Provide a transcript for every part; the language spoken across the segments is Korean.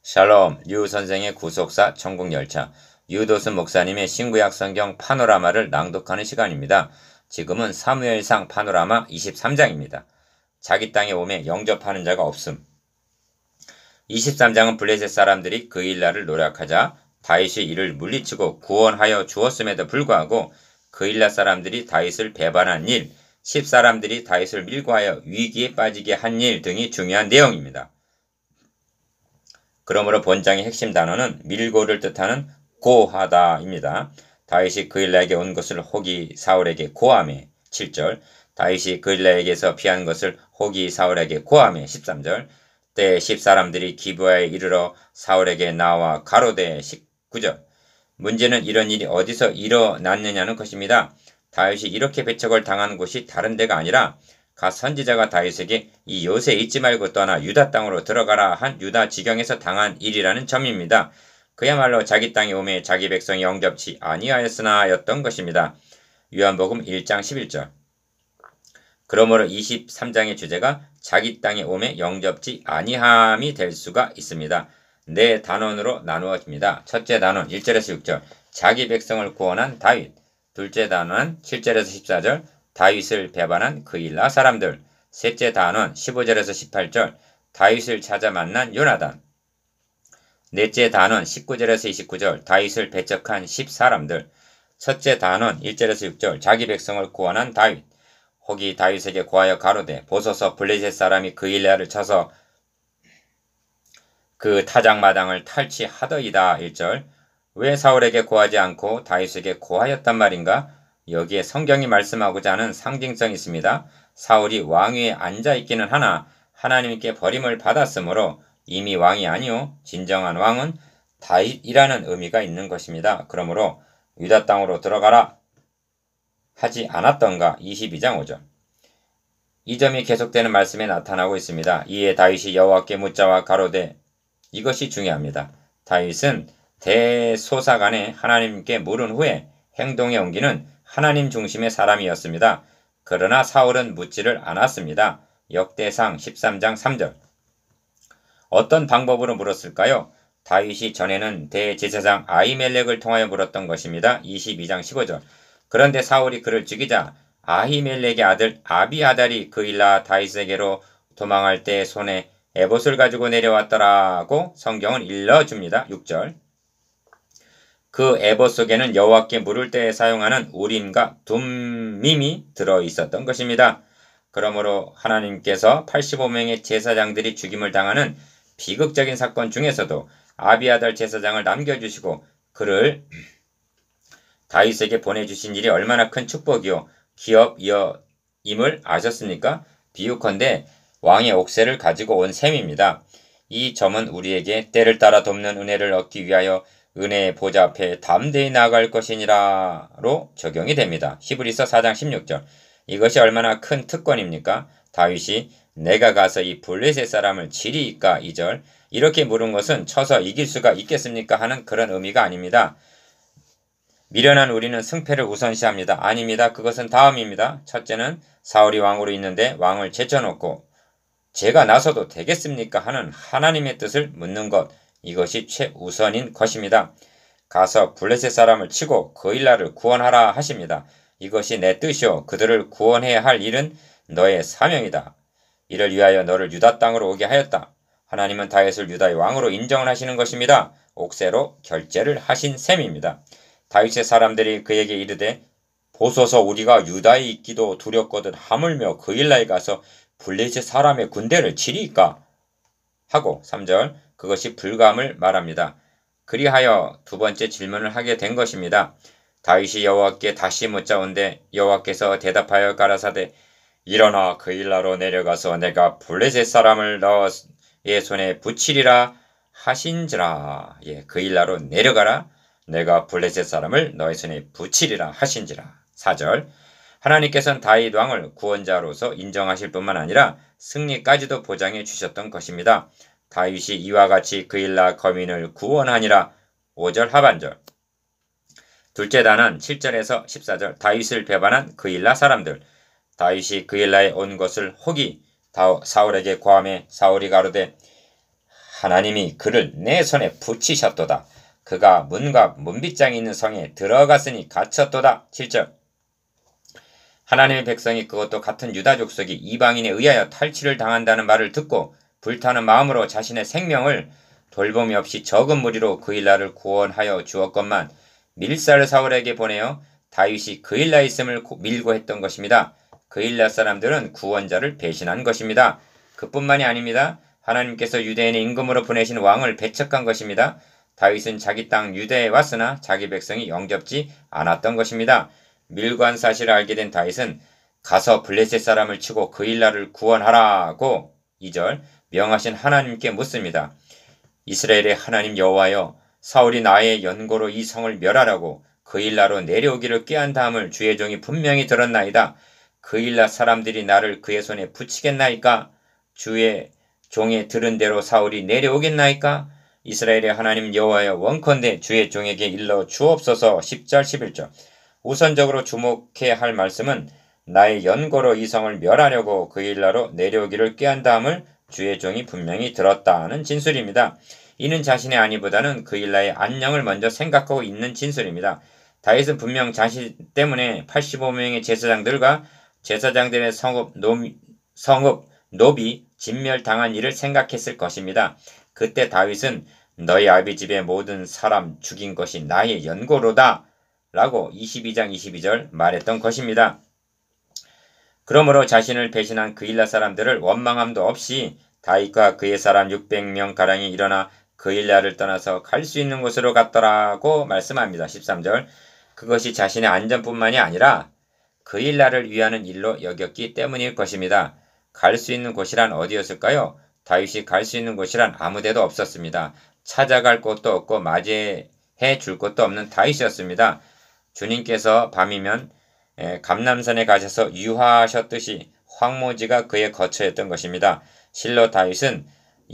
샬롬, 류 선생의 구속사 천국열차, 유도순 목사님의 신구약 성경 파노라마를 낭독하는 시간입니다. 지금은 사무엘상 파노라마 23장입니다. 자기 땅에 오매 영접하는 자가 없음. 23장은 블레셋 사람들이 그 일날을 노력하자 다윗이 이를 물리치고 구원하여 주었음에도 불구하고 그 일날 사람들이 다윗을 배반한 일, 10사람들이 다윗을 밀고하여 위기에 빠지게 한 일 등이 중요한 내용입니다. 그러므로 본장의 핵심 단어는 밀고를 뜻하는 고하다입니다. 다윗이 그일라에게 온 것을 혹이 사울에게 고하매 7절, 다윗이 그일라에게서 피한 것을 혹이 사울에게 고하매 13절, 때 10사람들이 기브아에 이르러 사울에게 나와 가로되 19절. 문제는 이런 일이 어디서 일어났느냐는 것입니다. 다윗이 이렇게 배척을 당한 곳이 다른 데가 아니라 가 선지자가 다윗에게 이 요새 있지 말고 떠나 유다 땅으로 들어가라 한 유다 지경에서 당한 일이라는 점입니다. 그야말로 자기 땅에 오매 자기 백성이 영접치 아니하였으나 였던 것입니다. 요한복음 1장 11절. 그러므로 23장의 주제가 자기 땅에 오매 영접치 아니함이 될 수가 있습니다. 네 단원으로 나누어집니다. 첫째 단원 1절에서 6절 자기 백성을 구원한 다윗, 둘째 단원 7절에서 14절 다윗을 배반한 그일라 사람들, 셋째 단원 15절에서 18절 다윗을 찾아 만난 요나단, 넷째 단원 19절에서 29절 다윗을 배척한 10사람들, 첫째 단원 1절에서 6절 자기 백성을 구원한 다윗, 혹이 다윗에게 고하여 가로되 보소서 블레셋 사람이 그일라를 쳐서 그 타작마당을 탈취하더이다. 1절 왜 사울에게 고하지 않고 다윗에게 고하였단 말인가? 여기에 성경이 말씀하고자 하는 상징성이 있습니다. 사울이 왕위에 앉아있기는 하나 하나님께 버림을 받았으므로 이미 왕이 아니요 진정한 왕은 다윗이라는 의미가 있는 것입니다. 그러므로 유다 땅으로 들어가라 하지 않았던가 22장 5절. 이 점이 계속되는 말씀에 나타나고 있습니다. 이에 다윗이 여호와께 묻자와 가로되 이것이 중요합니다. 다윗은 대소사간에 하나님께 물은 후에 행동에 옮기는 하나님 중심의 사람이었습니다. 그러나 사울은 묻지를 않았습니다. 역대상 13장 3절. 어떤 방법으로 물었을까요? 다윗이 전에는 대제사장 아히멜렉을 통하여 물었던 것입니다. 22장 15절. 그런데 사울이 그를 죽이자 아히멜렉의 아들 아비아달이 그일라 다윗에게로 도망할 때 손에 에봇을 가지고 내려왔더라고 성경은 일러줍니다. 6절. 그 에봇 속에는 여호와께 물을 때 사용하는 우림과 둠밈이 들어있었던 것입니다. 그러므로 하나님께서 85명의 제사장들이 죽임을 당하는 비극적인 사건 중에서도 아비아달 제사장을 남겨주시고 그를 다윗에게 보내주신 일이 얼마나 큰 축복이요 기업이임을 아셨습니까? 비유컨대 왕의 옥새를 가지고 온 셈입니다. 이 점은 우리에게 때를 따라 돕는 은혜를 얻기 위하여 은혜의 보좌 앞에 담대히 나아갈 것이니라로 적용이 됩니다. 히브리서 4장 16절. 이것이 얼마나 큰 특권입니까? 다윗이 내가 가서 이 블레셋 사람을 치리이까 2절. 이렇게 물은 것은 쳐서 이길 수가 있겠습니까? 하는 그런 의미가 아닙니다. 미련한 우리는 승패를 우선시합니다. 아닙니다. 그것은 다음입니다. 첫째는 사울이 왕으로 있는데 왕을 제쳐놓고 제가 나서도 되겠습니까? 하는 하나님의 뜻을 묻는 것. 이것이 최우선인 것입니다. 가서 블레셋 사람을 치고 그일라를 구원하라 하십니다. 이것이 내 뜻이요 그들을 구원해야 할 일은 너의 사명이다. 이를 위하여 너를 유다 땅으로 오게 하였다. 하나님은 다윗을 유다의 왕으로 인정을 하시는 것입니다. 옥새로 결제를 하신 셈입니다. 다윗의 사람들이 그에게 이르되 보소서 우리가 유다에 있기도 두렵거든 하물며 그일라에 가서 블레셋 사람의 군대를 치리이까 하고 3절 그것이 불감을 말합니다. 그리하여 두 번째 질문을 하게 된 것입니다. 다윗이 여호와께 다시 묻자온데 여호와께서 대답하여 가라사대 일어나 그일라로 내려가서 내가 블레셋 사람을 너의 손에 붙이리라 하신지라. 그일라로 내려가라 내가 블레셋 사람을 너의 손에 붙이리라 하신지라. 4절 하나님께서는 다윗 왕을 구원자로서 인정하실 뿐만 아니라 승리까지도 보장해 주셨던 것입니다. 다윗이 이와 같이 그일라 거민을 구원하니라. 5절 하반절. 둘째 단은 7절에서 14절 다윗을 배반한 그일라 사람들. 다윗이 그일라에 온 것을 혹이 사울에게 고하매 사울이 가로되 하나님이 그를 내 손에 붙이셨도다. 그가 문과 문빗장이 있는 성에 들어갔으니 갇혔도다. 7절. 하나님의 백성이 그것도 같은 유다 족속이 이방인에 의하여 탈취를 당한다는 말을 듣고 불타는 마음으로 자신의 생명을 돌봄이 없이 적은 무리로 그일라를 구원하여 주었건만 밀사를 사울에게 보내어 다윗이 그일라에 있음을 밀고 했던 것입니다. 그일라 사람들은 구원자를 배신한 것입니다. 그뿐만이 아닙니다. 하나님께서 유대인의 임금으로 보내신 왕을 배척한 것입니다. 다윗은 자기 땅 유대에 왔으나 자기 백성이 영접지 않았던 것입니다. 밀고 한 사실을 알게 된 다윗은 가서 블레셋 사람을 치고 그일라를 구원하라고 2절 명하신 하나님께 묻습니다. 이스라엘의 하나님 여호와여, 사울이 나의 연고로 이 성을 멸하라고 그일라로 내려오기를 꾀한 다음을 주의 종이 분명히 들었나이다. 그일라 사람들이 나를 그의 손에 붙이겠나이까? 주의 종의 들은 대로 사울이 내려오겠나이까? 이스라엘의 하나님 여호와여, 원컨대 주의 종에게 일러 주옵소서. 10절 11절. 우선적으로 주목해야 할 말씀은 나의 연고로 이 성을 멸하려고 그일라로 내려오기를 꾀한 다음을 주의 종이 분명히 들었다는 진술입니다. 이는 자신의 안위보다는 그일라의 안녕을 먼저 생각하고 있는 진술입니다. 다윗은 분명 자신 때문에 85명의 제사장들과 제사장들의 성읍 노비 진멸당한 일을 생각했을 것입니다. 그때 다윗은 너희 아비 집의 모든 사람 죽인 것이 나의 연고로다 라고 22장 22절 말했던 것입니다. 그러므로 자신을 배신한 그일라 사람들을 원망함도 없이 다윗과 그의 사람 600명가량이 일어나 그일라를 떠나서 갈 수 있는 곳으로 갔더라고 말씀합니다. 13절. 그것이 자신의 안전뿐만이 아니라 그일라를 위하는 일로 여겼기 때문일 것입니다. 갈 수 있는 곳이란 어디였을까요? 다윗이 갈 수 있는 곳이란 아무데도 없었습니다. 찾아갈 곳도 없고 맞이해 줄 곳도 없는 다윗이었습니다. 주님께서 밤이면 감람산에 가셔서 유하하셨듯이 황무지가 그의 거처였던 것입니다. 실로 다윗은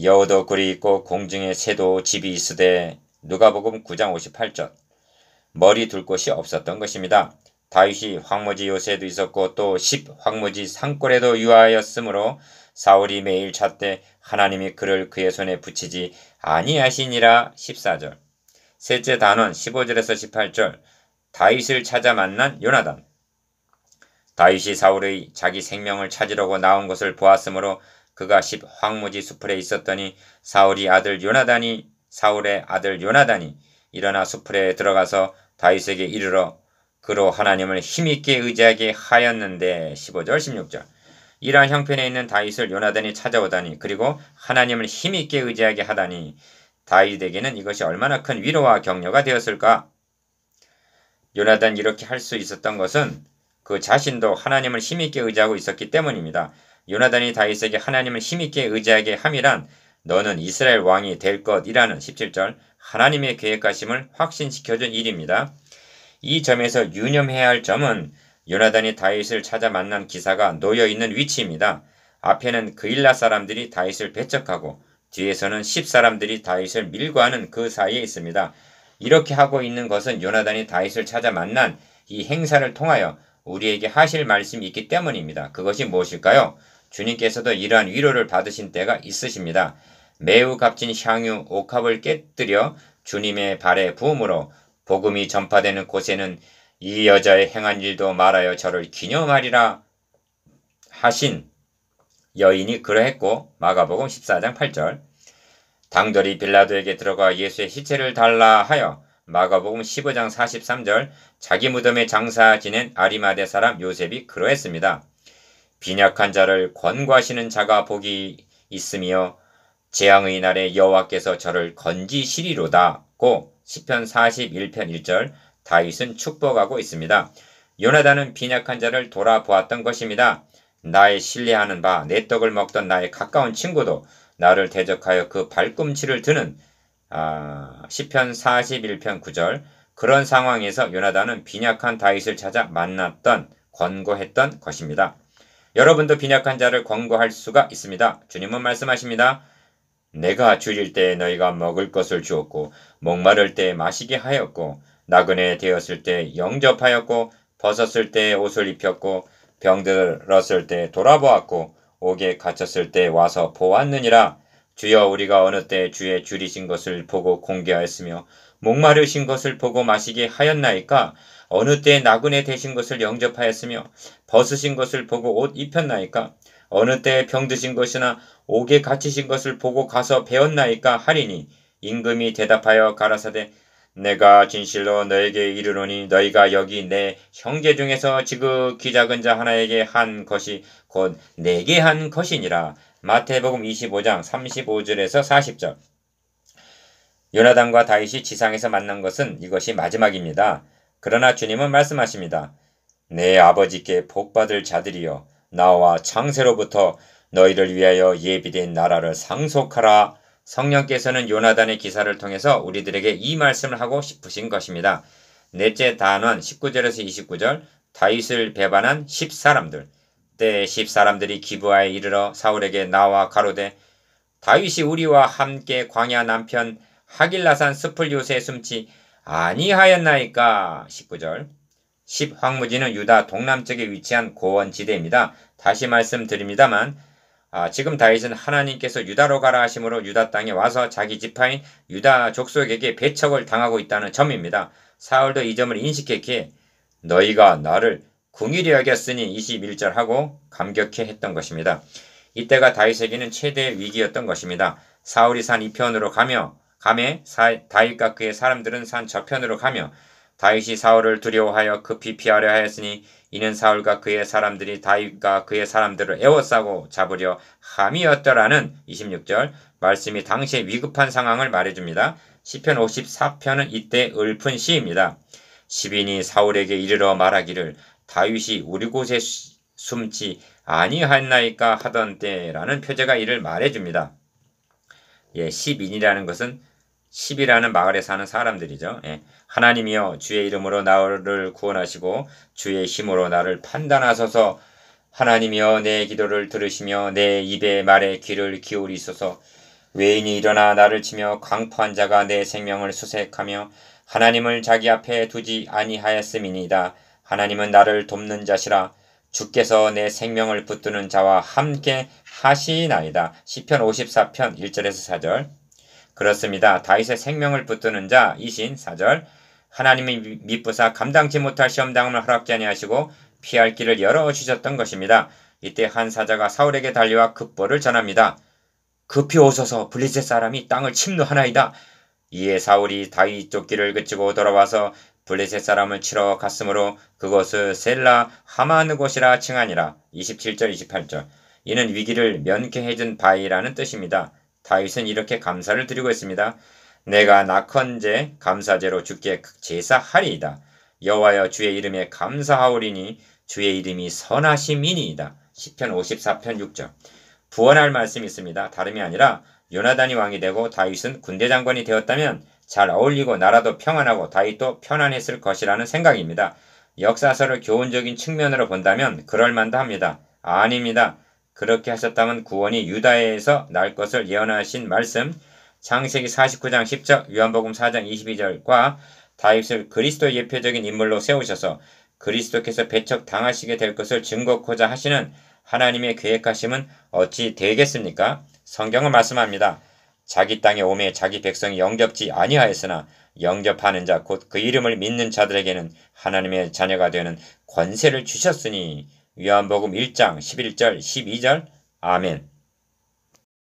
여우도 굴이 있고 공중에 새도 집이 있으되 누가복음 9장 58절. 머리 둘 곳이 없었던 것입니다. 다윗이 황무지 요새도 있었고 또 10 황무지 산골에도 유하였으므로 사울이 매일 찾되 하나님이 그를 그의 손에 붙이지 아니하시니라. 14절. 셋째 단원 15절에서 18절. 다윗을 찾아 만난 요나단. 다윗이 사울의 자기 생명을 찾으려고 나온 것을 보았으므로 그가 10 황무지 수풀에 있었더니 사울의 아들 요나단이 일어나 수풀에 들어가서 다윗에게 이르러 그로 하나님을 힘있게 의지하게 하였는데. 15절 16절. 이러한 형편에 있는 다윗을 요나단이 찾아오다니 그리고 하나님을 힘있게 의지하게 하다니 다윗에게는 이것이 얼마나 큰 위로와 격려가 되었을까? 요나단이 이렇게 할 수 있었던 것은 그 자신도 하나님을 힘있게 의지하고 있었기 때문입니다. 요나단이 다윗에게 하나님을 힘있게 의지하게 함이란 너는 이스라엘 왕이 될 것이라는 17절 하나님의 계획하심을 확신시켜준 일입니다. 이 점에서 유념해야 할 점은 요나단이 다윗을 찾아 만난 기사가 놓여있는 위치입니다. 앞에는 그일라 사람들이 다윗을 배척하고 뒤에서는 10 사람들이 다윗을 밀고 하는 그 사이에 있습니다. 이렇게 하고 있는 것은 요나단이 다윗을 찾아 만난 이 행사를 통하여 우리에게 하실 말씀이 있기 때문입니다. 그것이 무엇일까요? 주님께서도 이러한 위로를 받으신 때가 있으십니다. 매우 값진 향유 옥합을 깨뜨려 주님의 발에 부음으로 복음이 전파되는 곳에는 이 여자의 행한 일도 말하여 저를 기념하리라 하신 여인이 그러했고 마가복음 14장 8절. 당돌이 빌라도에게 들어가 예수의 시체를 달라 하여 마가복음 15장 43절. 자기 무덤에 장사 지낸 아리마대 사람 요셉이 그러했습니다. 빈약한 자를 권고하시는 자가 복이 있으며 재앙의 날에 여호와께서 저를 건지시리로다고 시편 41편 1절 다윗은 축복하고 있습니다. 요나단은 빈약한 자를 돌아보았던 것입니다. 나의 신뢰하는 바 내 떡을 먹던 나의 가까운 친구도 나를 대적하여 그 발꿈치를 드는 시편 41편 9절. 그런 상황에서 요나단은 빈약한 다윗을 찾아 만났던 권고했던 것입니다. 여러분도 빈약한 자를 권고할 수가 있습니다. 주님은 말씀하십니다. 내가 줄일 때 너희가 먹을 것을 주었고 목마를 때 마시게 하였고 나그네 되었을 때 영접하였고 벗었을 때 옷을 입혔고 병들었을 때 돌아보았고 옥에 갇혔을 때 와서 보았느니라. 주여 우리가 어느 때 주의 줄이신 것을 보고 공개하였으며 목마르신 것을 보고 마시게 하였나이까? 어느 때 나그네 되신 것을 영접하였으며 벗으신 것을 보고 옷 입혔나이까? 어느 때 병드신 것이나 옥에 갇히신 것을 보고 가서 배웠나이까 하리니 임금이 대답하여 가라사대 내가 진실로 너에게 이르노니 너희가 여기 내 형제 중에서 지극히 작은 자 하나에게 한 것이 곧 내게 한 것이니라. 마태복음 25장 35절에서 40절. 요나단과 다윗이 지상에서 만난 것은 이것이 마지막입니다. 그러나 주님은 말씀하십니다. 내 아버지께 복받을 자들이여 나와 창세로부터 너희를 위하여 예비된 나라를 상속하라. 성령께서는 요나단의 기사를 통해서 우리들에게 이 말씀을 하고 싶으신 것입니다. 넷째 단원 19절에서 29절 다윗을 배반한 10사람들. 때 10사람들이 기브아에 이르러 사울에게 나와 가로되 다윗이 우리와 함께 광야 남편 하길라산 숲을 요새에 숨지 아니하였나이까. 19절 10황무지는 유다 동남쪽에 위치한 고원지대입니다. 다시 말씀드립니다만 지금 다윗은 하나님께서 유다로 가라 하심으로 유다 땅에 와서 자기 지파인 유다 족속에게 배척을 당하고 있다는 점입니다. 사울도 이 점을 인식했기에 너희가 나를 궁일이 여겼으니 21절 하고 감격해 했던 것입니다. 이때가 다윗에게는 최대의 위기였던 것입니다. 사울이 산 이편으로 가매 다윗과 그의 사람들은 산 저편으로 가며 다윗이 사울을 두려워하여 급히 피하려 하였으니 이는 사울과 그의 사람들이 다윗과 그의 사람들을 에워싸고 잡으려 함이었더라는 26절 말씀이 당시의 위급한 상황을 말해줍니다. 시편 54편은 이때 읊은 시입니다. 시빈이 사울에게 이르러 말하기를 다윗이 우리 곳에 숨지 아니하였나이까 하던 때라는 표제가 이를 말해줍니다. 시빈이라는 것은 10이라는 마을에 사는 사람들이죠. 하나님이여 주의 이름으로 나를 구원하시고 주의 힘으로 나를 판단하소서. 하나님이여 내 기도를 들으시며 내 입의 말에 귀를 기울이소서. 외인이 일어나 나를 치며 강포한 자가 내 생명을 수색하며 하나님을 자기 앞에 두지 아니하였음이니이다. 하나님은 나를 돕는 자시라. 주께서 내 생명을 붙드는 자와 함께 하시나이다. 시편 54편 1절에서 4절. 그렇습니다. 다윗의 생명을 붙드는 자이신 4절. 하나님이 미쁘사 감당치 못할 시험당함을 허락지 아니하시고 피할 길을 열어주셨던 것입니다. 이때 한 사자가 사울에게 달려와 급보를 전합니다. 급히 오소서 블레셋 사람이 땅을 침노하나이다. 이에 사울이 다윗 쫓기를 그치고 돌아와서 블레셋 사람을 치러 갔으므로 그곳을 셀라 하마느 곳이라 칭하니라. 27절 28절. 이는 위기를 면케해준 바이라는 뜻입니다. 다윗은 이렇게 감사를 드리고 있습니다. 내가 낙헌제 감사제로 주께 제사하리이다. 여호와여 주의 이름에 감사하오리니 주의 이름이 선하심이니이다. 시편 54편 6절. 부원할 말씀이 있습니다. 다름이 아니라 요나단이 왕이 되고 다윗은 군대 장관이 되었다면 잘 어울리고 나라도 평안하고 다윗도 편안했을 것이라는 생각입니다. 역사서를 교훈적인 측면으로 본다면 그럴만도 합니다. 아닙니다. 그렇게 하셨다면 구원이 유다에서 날 것을 예언하신 말씀 창세기 49장 10절 요한복음 4장 22절과 다윗을 그리스도의 예표적인 인물로 세우셔서 그리스도께서 배척 당하시게 될 것을 증거코자 하시는 하나님의 계획하심은 어찌 되겠습니까? 성경은 말씀합니다. 자기 땅에 오매 자기 백성이 영접지 아니하였으나 영접하는 자 곧 그 이름을 믿는 자들에게는 하나님의 자녀가 되는 권세를 주셨으니 요한복음 1장 11절 12절 아멘.